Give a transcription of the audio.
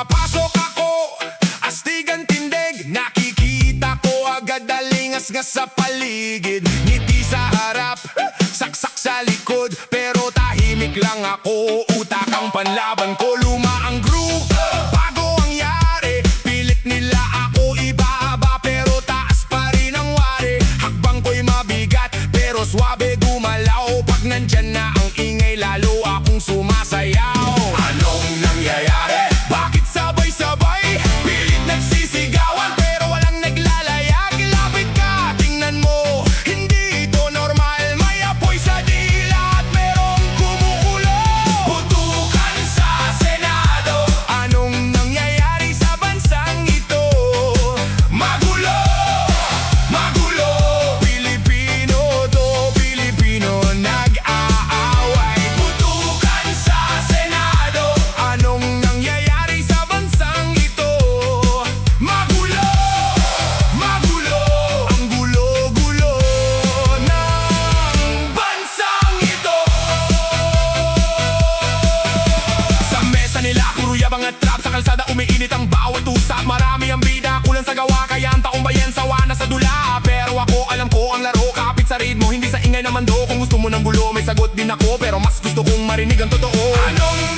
pumapasok ako, astigan tindig, nakikita ko agad alingas-ngas sa paligid. Ngiti sa harap, saksak sa likod, pero tahimik lang ako. Utak ang panlaban ko, luma ang groove, bago ang yari. Pilit nila ako ibaba, pero taas pa rin ang wari. Hakbang ko'y mabigat, pero swabe gumalaw. Pag nandyan na ang ingay, lalo akong sumasayaw. Anong nangyayari? Bakit sabay-sabay? Pilit nagsisigawan, pero walang naglalayag. Lapit ka, tingnan mo, hindi ito normal. May apoy sa dila at merong kumukulo. Putukan sa Senado. Anong nangyayari sa bansang ito? Magulo, magulo. Pilipino to, Pilipino nag-aaway. Putukan sa Senado. Anong nangyayari sa bansang ito? Magulo, magulo. Ang gulo-gulo ng bansang ito. Sa mesa nila, puro yabang at trap. Sa kalsada umiinit ang bawat usap. Marami ang bida, kulang sa gawa, kaya ang taong bayan sawa na sa dula. Pero ako, alam ko ang laro, kapit sa ritmo, hindi sa ingay naman do. Kung gusto mo ng gulo, may sagot din ako, pero mas gusto kong marinig ang totoo. Anong